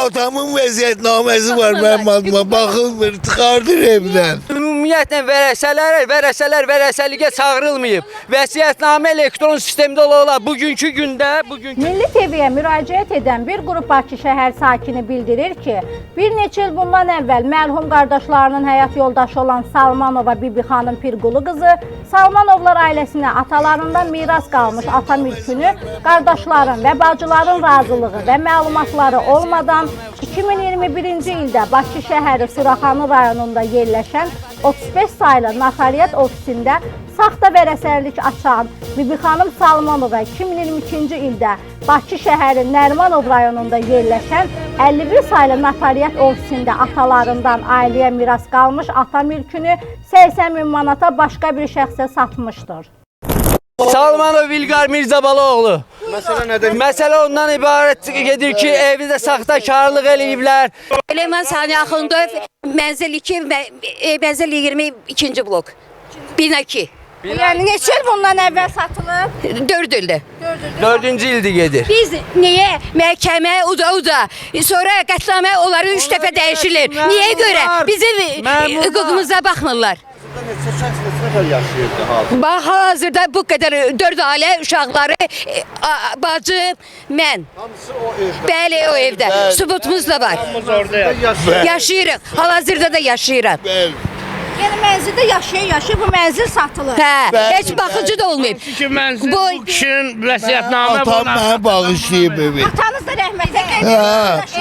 Atamın vəziyyətnaməsi var mənim adıma. Baxılmır, çıxardır evdən. Ümumiyyətlə vərəsəliyə çağırılmayıb. Vəsiyyətnamə elektron sistemdə ola bugünkü gündə Milli TV-yə müraciət edən bir qrup Bakı şəhər sakini bildirir ki, bir neçə il bundan əvvəl mərhum qardaşlarının həyat yoldaşı olan Salmanova Bibi xanım Pirqulu qızı Salmanovlar ailəsinə atalarından miras qalmış ata mülkünü qardaşların və bacıların razılığı və məlumatları olmadan 2021-ci ildə Bakı şəhəri Suraxanı rayonunda yerləşən 35 sayılı notariat ofisində saxta vərəsəlik açan Bibi xanım Salmanova 2022-ci ildə Bakı şəhəri Nərimanov rayonunda yerləşən 51 sayılı notariat ofisində atalarından ailəyə miras qalmış ata mülkünü 80 min manata başqa bir şəxsə satmışdır. Salmanov İlqar Mirzabaloğlu. Məsələ nədir? Məsələ ondan ibarət gedir ki, evdə saxtakarlıq eləyiblər. Süleyman Sani Axundov, mənzil 2, mənzil 22-ci blok. Bina 2. Yəni neçə il bundan əvvəl satılıb? 4 ildir. 4-cü ildir gedir. Biz niyə məhkəmə uda, sonra qətnamə onları 3 dəfə dəyişilir. Niyə görə? Bizim hüququmuza baxmırlar. Neçə şəxs neçə nəfər yaşayırdı hazır? Bax, hazırda bu qədər 4 ailə uşaqları, bacı, mən. Hamısı o evdə. Bəli, o evdə. Sübutumuz da var. Hamımız orada yaşayır. Yaşayırıq. Hal-hazırda da yaşayırıq. Yəni mənzildə yaşaya-yaşaya bu mənzil satılır. Hə, heç baxıcı da olmayıb. Ki mənzil bu kişinin vəsiyyətnamə Atam mənə bağışlayıb evi. Atanız da rəhmətə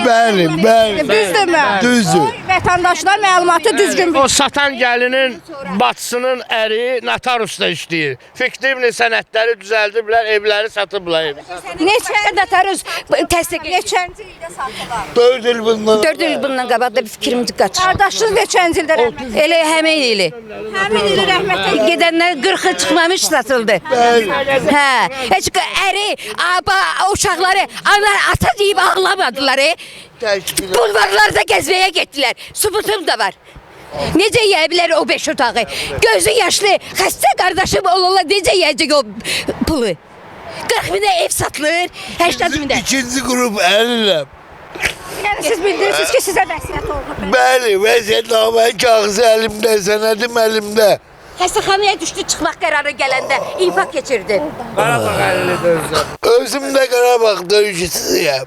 Bəli, bəli. Düzdürmü? Düzdür. Vətəndaşlar məlumatı düzgün O satan gəlinin bacısının əri notarusda işləyir. Fiktivli sənədləri düzəldiblər, evləri satıblar. Neçə notarus təsdiq neçənci ildə satılır? 4 il bundan. 4 il bundan qabaq da bir fikrimiz qaçır. Qardaşınız neçənci ildə rəhmətə? Elə həmin ili. Həmin ili rəhmətə Gedənlər 40 il çıxmamış satıldı. Hə, heç əri, uşaqları, ana, ata deyib ağlamadılar. Bulvarlarda gəzməyə getdilər. Sübutum da var. Necə yeyə bilər o 5 otağı? Gözü yaşlı, xəstə qardaşım olurlar, necə yeyəcək o pulu? 40 minə ev satılır, 80 minə. İkinci qrup əliləm. Yəni siz bildirirsiniz ki, sizə vəsiyyət olunub. Bəli, vəziyyətnamə kağızı əlimdə, sənədim əlimdə. Xəstəxanaya düşdü çıxmaq qərarı gələndə infak keçirdi. Qarabağ əlilidir özü. Özüm də Qarabağ döyüşçüsüyəm.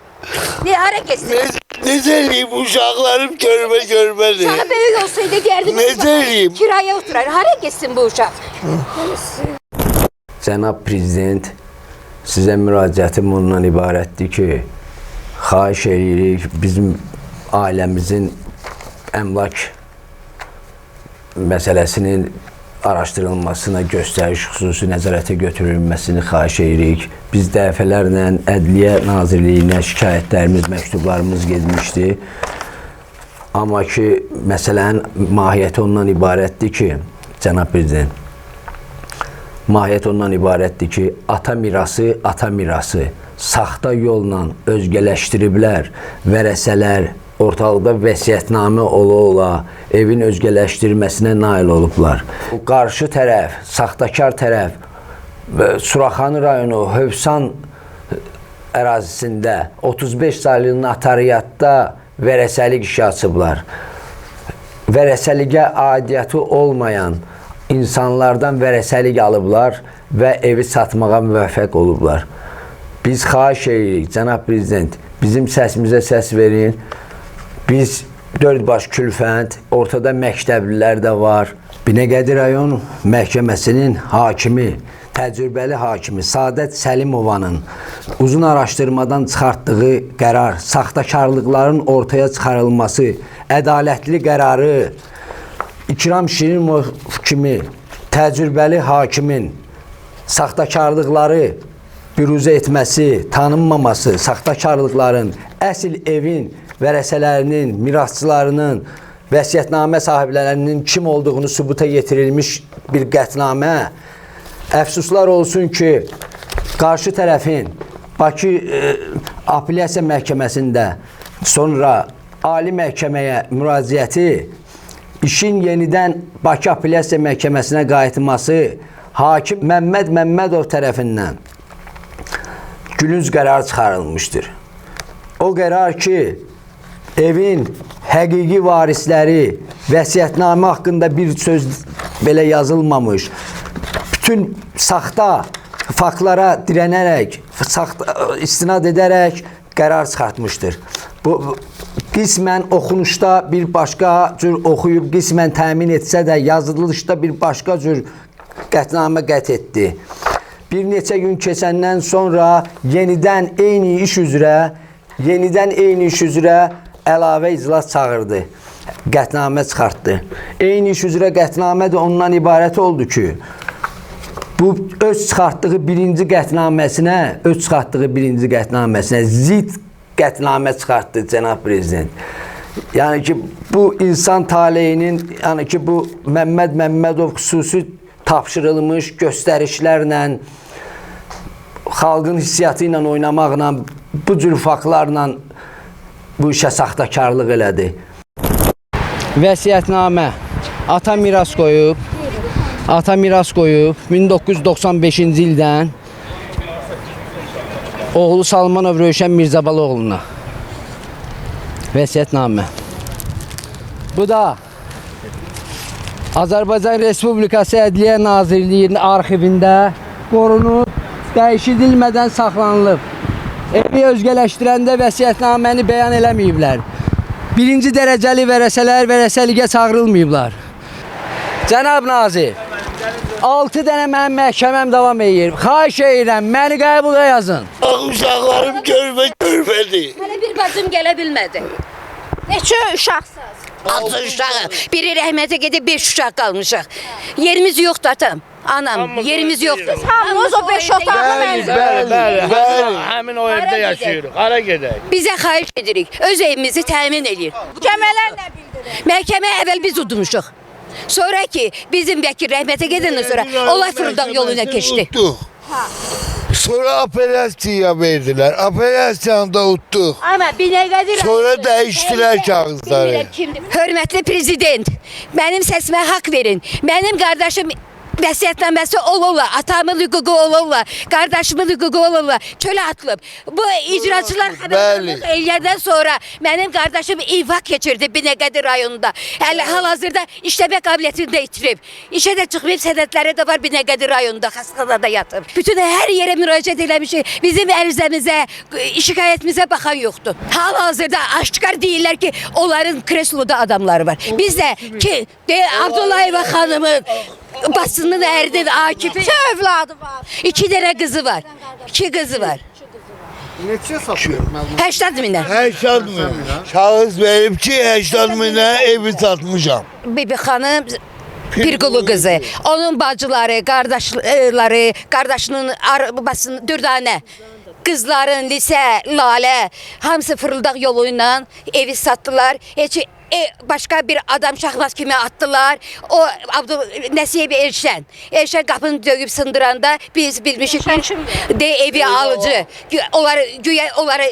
Ne hara keçsin? Necə eləyim, uşaqlarım görmədir. Daha böyük olsaydı deyərdim. Necə eləyim? Kiraya oturar. Hara geçsin bu uşaq? Cənab Prezident, sizə müraciətim ondan ibarətdir ki, xahiş edirik bizim ailəmizin əmlak məsələsinin araşdırılmasına göstəriş xüsusi nəzarətə götürülməsini xahiş edirik. Biz dəfələrlə Ədliyyə Nazirliyinə şikayətlərimiz, məktublarımız getmişdi. Amma ki, məsələnin mahiyyəti ondan ibarətdir ki, Cənab Prezident, mahiyyət ondan ibarətdir ki, ata mirası saxta yolla özgələşdiriblər, vərəsələr, ortalıqda vəsiyyətnamə ola-ola evin özgələşdirməsinə nail olublar. Qarşı tərəf, saxtakar tərəf, Suraxanı rayonu Hövsan ərazisində 35 saylı notariatda vərəsəlik işi açıblar. Vərəsəliyə aidiyyəti olmayan insanlardan vərəsəlik alıblar və evi satmağa müvəffəq olublar. Biz xahiş edirik, Cənab Prezident, bizim səsimizə səs verin. Biz 4 baş külfənd, ortada məktəblilər də var. Binəqədi rayon məhkəməsinin hakimi, təcrübəli hakimi Sadət Səlimovanın uzun araşdırmadan çıxartdığı qərar, saxtakarlıqların ortaya çıxarılması, ədalətli qərarı İkram Şirinov kimi təcrübəli hakimin saxtakarlıqları büruzə etməsi, tanınmaması, saxtakarlıqların əsl evin vərəsələrinin, mirasçılarının, vəsiyyətnamə sahiblərinin kim olduğunu sübuta yetirilmiş bir qətnamə. Əfsuslar olsun ki, qarşı tərəfin Bakı Apellyasiya Məhkəməsində sonra Ali Məhkəməyə müraciəti, işin yenidən Bakı Apellyasiya Məhkəməsinə qayıtması hakim Məmməd Məmmədov tərəfindən gülünc qərar çıxarılmışdır. O qərar ki, evin həqiqi varisləri vəsiyyətnamə haqqında bir söz belə yazılmamış. Bütün saxta faktlara dirənərək, istinad edərək qərar çıxartmışdır. Bu qismən oxunuşda bir başqa cür oxuyub, qismən təmin etsə də yazılışda bir başqa cür qətnamə qət etdi. Bir neçə gün keçəndən sonra yenidən eyni iş üzrə əlavə iclas çağırdı. Qətnamə çıxartdı. Eyni iş üzrə qətnamə də ondan ibarət oldu ki, bu öz çıxartdığı birinci qətnaməsinə zid qətnamə çıxartdı cənab prezident. Yəni ki, bu insan taleyinin, yəni ki, bu Məmməd Məmmədov xüsusi tapşırılmış göstərişlərlə, xalqın hissiyatı ilə oynamaqla, bu cür faktlarla bu işə saxtakarlıq elədi. Vəsiyyətnamə. Ata miras qoyub 1995-ci ildən oğlu Salmanov Rövşən Mirzabaloğlu'na. Vəsiyyətnamə. Bu da Azərbaycan Respublikası Ədliyyə Nazirliyinin arxivində qorunub, dəyişidilmədən saxlanılıb. Evi özgələşdirəndə vəsiyyətnaməni bəyan eləməyiblər. Birinci dərəcəli vərəsələr vərəsəliyə çağırılmayıblar. Cənab Nazir, 6 dənə mənim məhkəməm davam edir. Xahiş edirəm, məni qəbula yazın. Uşaqlarım görmədi. Hələ bir bacım gələ bilmədi. Neçə uşaqsınız? 6 uşağı. Biri rəhmətə gedib 5 uşaq qalmışıq. Yerimiz yoxdur atam. Anam, yerimiz yoxdur. Hamımız o 5 otaqlı mənzil. Bəli. Həmin o evdə yaşayırıq. Hara gedək? Bizə xahiş edirik. Öz evimizi təmin edir. Məhkəmələr nə bildirir? Məhkəmə əvvəl biz udmuşuq. Sonra ki bizim vəkil rəhmətə gedəndən sonra olay fırıldaq yoluna keçdi. Sonra apellasiyaya verdiler. Apellasiyanda uttuk. Ama Binəqədi Sonra dəyişdilər kağızları. Hörmətli prezident, mənim səsimə haqq verin. Mənim qardaşım vəsiyyətnaməsi olurlar, atamın hüququ olurlar, qardaşımın hüququ olurlar, çölə atılıb. Bu icraçılar xəbərdarlıq eləyəndən sonra mənim qardaşım infaq keçirdi Binəqədi rayonunda. Hal-hazırda işləmə qabiliyyətini də itirib. İşə də çıxmayıb, sənədləri də var Binəqədi rayonunda, xəstəxanada yatıb. Bütün hər yerə müraciət eləmişik, bizim ərizəmizə, şikayətimizə baxan yoxdur. Hal-hazırda aşkar deyirlər ki, onların kresloda adamları var. Biz də ki, Abdullayeva xanımın basının ərinin Akif'in 2 övladı var. 2 dənə qızı var. 2 qızı var. Neçə satılır məlumat? 80 minə. 80 min. Kağız verip ki 80 minə evi satmışam. Bibi xanım Pirqulu qızı, onun bacıları, qardaşları, qardaşının basının 4 dənə qızların, lisə, lalə, hamısı fırıldaq yolu ilə evi satdılar. Heç başqa bir adam şahmat kimi attılar. O Nəsib Elşən qapını döyüb sındıranda biz bilmişik ki evi alıcı. Güya onları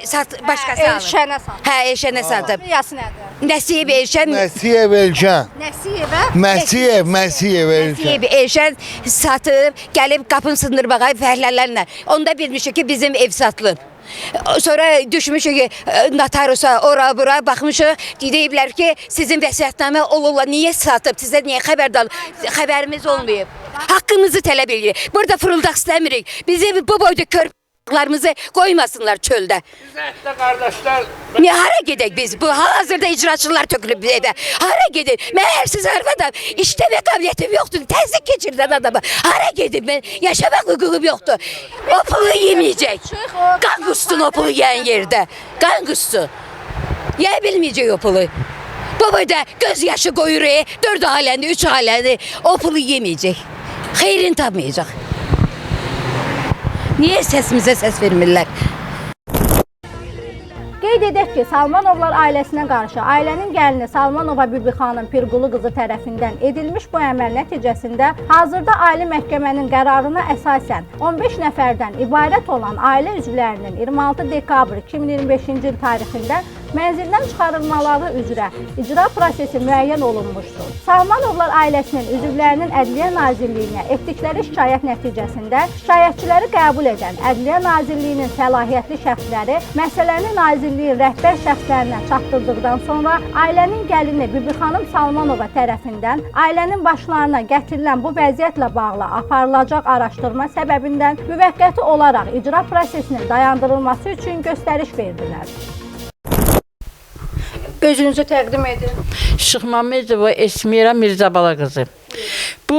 başqası alır. Elşənə satıb. Hə, Elşənə satıb. Yası nədir? Nəsib Elşən Məsiyev Elşən. Nəsibə? Məsiyev Elşən. Nəsib Elşən satıb, gəlib qapını sındırmağa fəhlələrlə. Onda bilmişik ki bizim ev satılıb. Sonra düşmüşük ki notarusa ora bura baxmışıq. Deyiblər ki sizin vəsiyyətnamə olurlar. Niyə satıb? Sizə niyə xəbərimiz olmayıb? Haqqımızı tələb edirik. Burada fırıldaq istəmirik. Bizi bu boyda körpələrimizi qoymasınlar çöldə. Biz ətdə qardaşlar. Niyə hara gedək biz? Bu hal-hazırda icraçılar tökülüb evə. Hara gedin? Mən hərsiz arvadım. İşləmə qabiliyyətim yoxdur. Təzyiq keçirdən adamı. Hara gedin? Mən yaşamaq hüququm yoxdur. O pulu yeməyəcək. Qan qussun o pulu yiyən yerdə. Qan qussun. Yeyə bilməyəcək o pulu. Bu boyda göz yaşı qoyur, 4 ailəndi, 3 ailəndi. O pulu yeməyəcək. Xeyrini tapmayacaq. Niyə səsimizə səs vermirlər? Qeyd edək ki, Salmanovlar ailəsinə qarşı ailənin gəlini Salmanova Bibi xanım Pirqulu qızı tərəfindən edilmiş bu əməl nəticəsində hazırda Ali Məhkəmənin qərarına əsasən 15 nəfərdən ibarət olan ailə üzvlərinin 26 dekabr 2025-ci il tarixində mənzildən çıxarılmaları üzrə icra prosesi müəyyən olunmuşdur. Salmanovlar ailəsinin üzvlərinin Ədliyyə Nazirliyinə etdikləri şikayət nəticəsində şikayətçiləri qəbul edən Ədliyyə Nazirliyinin səlahiyyətli şəxsləri məsələni Nazirliyin rəhbər şəxslərinə çatdırdıqdan sonra ailənin gəlini Bibi xanım Salmanova tərəfindən ailənin başlarına gətirilən bu vəziyyətlə bağlı aparılacaq araşdırma səbəbindən müvəqqəti olaraq icra prosesinin dayandırılması üçün göstəriş verdilər. Özünüzü təqdim edin. Şıxmamedova Esmira Mirzabala qızı. Bu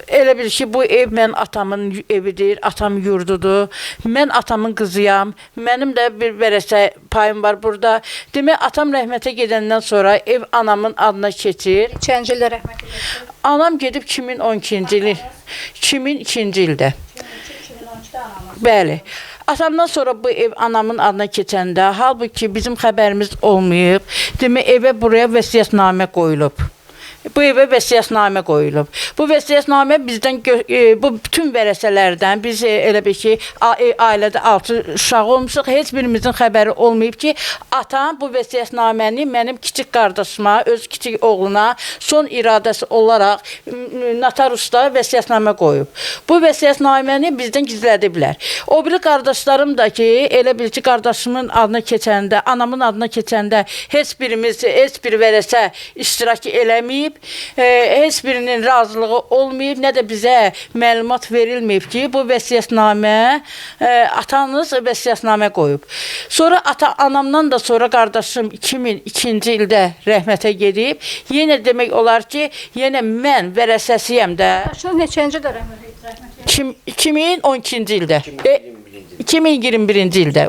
elə bil ki, bu ev mən atamın evidir, atam yurdudur. Mən atamın qızıyam. Mənim də bir vərəsə payım var burada. Demək, atam rəhmətə gedəndən sonra ev anamın adına keçir. Neçənci ildə rəhmət edildi? Anam gedib 2012-ci il. 2002-ci ildə. 2012-də anamın. Bəli. Atamdan sonra bu ev anamın adına keçəndə, halbuki bizim xəbərimiz olmayıb, demək, evə buraya vəsiyyətnamə qoyulub. Bu evə vəsiyyətnamə qoyulub. Bu vəsiyyətnamə bizdən, bu bütün vərəsələrdən, biz elə bil ki, ailədə 6 uşaq olmuşuq, heç birimizin xəbəri olmayıb ki, atam bu vəsiyyətnaməni mənim kiçik qardaşıma, öz kiçik oğluna son iradəsi olaraq notarusda vəsiyyətnamə qoyub. Bu vəsiyyətnaməni bizdən gizlədiblər. O biri qardaşlarım da ki, elə bil ki, qardaşımın adına keçəndə, anamın adına keçəndə heç birimiz, heç bir vərəsə iştirak eləməyib. Heç birinin razılığı olmayıb, nə də bizə məlumat verilməyib ki, bu vəsiyyətnamə atanız vəsiyyətnamə qoyub. Sonra anamdan da sonra qardaşım 2002-ci ildə rəhmətə gedib. Yenə demək olar ki, yenə mən vərəsəsiyəm də. Qardaşınız neçənci ildə rəhmət edildi? 2012-ci ildə. 2021-ci ildə.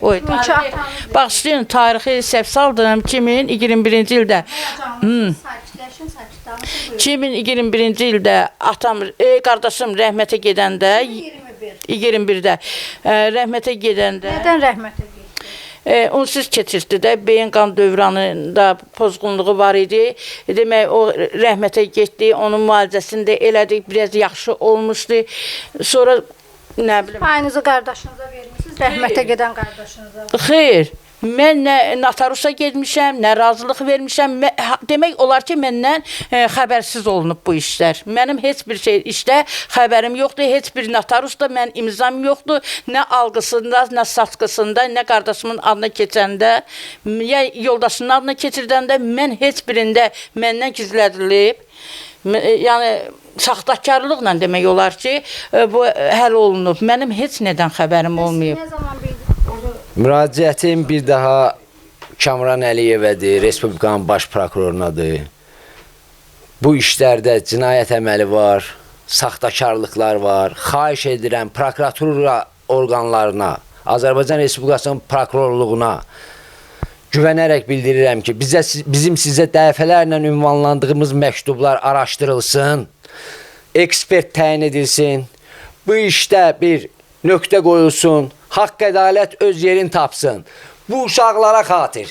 Başlayın, tarixi səhv saldım. 2021-ci ildə. 2021-ci ildə atam, qardaşım rəhmətə gedəndə 21-də rəhmətə gedəndə Nədən rəhmətə getdi? Unsuz keçirdi də, beyin qan dövranında pozğunluğu var idi. Demək, o rəhmətə getdi, onun müalicəsini də elədik, biraz yaxşı olmuşdu. Sonra, nə bilim... Payınızı qardaşınıza vermişsiniz, rəhmətə gedən qardaşınıza. Xeyr. Mən nə notarusa getmişəm, nə razılıq vermişəm. Demək olar ki, məndən xəbərsiz olunub bu işlər. Mənim heç bir şey işdə xəbərim yoxdur, heç bir notarusda mən imzam yoxdur. Nə alqısında, nə satqısında, nə qardaşımın adına keçəndə, ya yoldaşının adına keçirdəndə mən heç birində məndən gizlədilib. Yəni, saxtakarlıqla demək olar ki, bu həll olunub. Mənim heç nədən xəbərim olmayıb. Nə zaman bildiniz? Müraciətim bir daha Kamran Əliyevədir, Respublikanın baş prokurorunadır. Bu işlərdə cinayət əməli var, saxtakarlıqlar var. Xahiş edirəm prokuratura orqanlarına, Azərbaycan Respublikasının prokurorluğuna güvənərək bildirirəm ki, bizim sizə dəfələrlə ünvanlandığımız məktublar araşdırılsın, ekspert təyin edilsin, bu işdə bir nöqtə qoyulsun, haqq ədalət öz yerini tapsın. Bu uşaqlara xatir.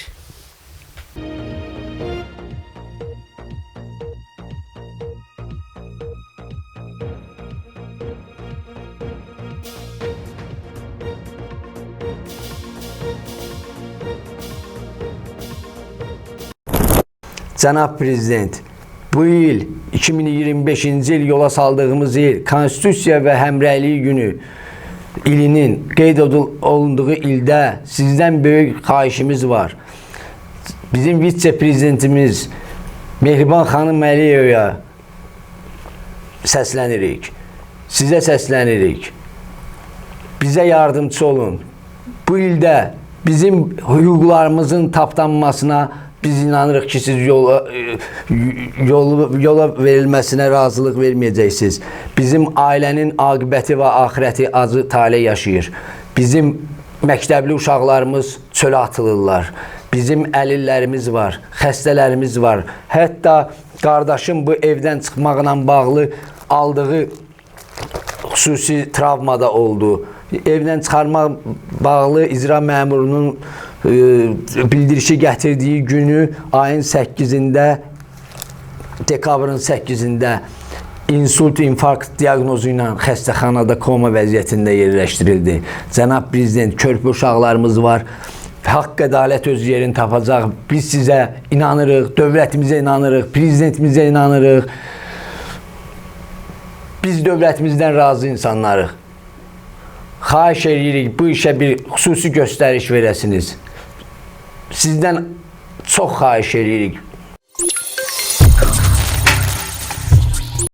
Cənab Prezident, bu il 2025-ci il yola saldığımız il Konstitusiya və Həmrəylik günü ilinin qeyd olunduğu ildə sizdən böyük xahişimiz var. Bizim vitse-prezidentimiz Mehriban xanım Əliyevə səslənirik. Sizə səslənirik. Bizə yardımcı olun. Bu ildə bizim hüquqlarımızın tapdanmasına biz inanırıq ki, siz yola verilməsinə razılıq verməyəcəksiniz. Bizim ailənin aqibəti və axirəti acı talih yaşayır. Bizim məktəbli uşaqlarımız çölə atılırlar. Bizim əlillərimiz var, xəstələrimiz var. Hətta qardaşım bu evdən çıxmaqla bağlı aldığı xüsusi travmada oldu. Evdən çıxarmaq bağlı icra məmurunun bildirişi gətirdiyi günü ayın 8-də, dekabrın 8-də insult, infarkt diaqnozu ilə xəstəxanada koma vəziyyətində yerləşdirildi. Cənab Prezident, körpə uşaqlarımız var. haqq ədalət öz yerini tapacaq. Biz sizə inanırıq, dövlətimizə inanırıq, prezidentimizə inanırıq. Biz dövlətimizdən razı insanlarıq. Xahiş edirik bu işə bir xüsusi göstəriş verəsiniz. Sizdən çox xahiş edirik.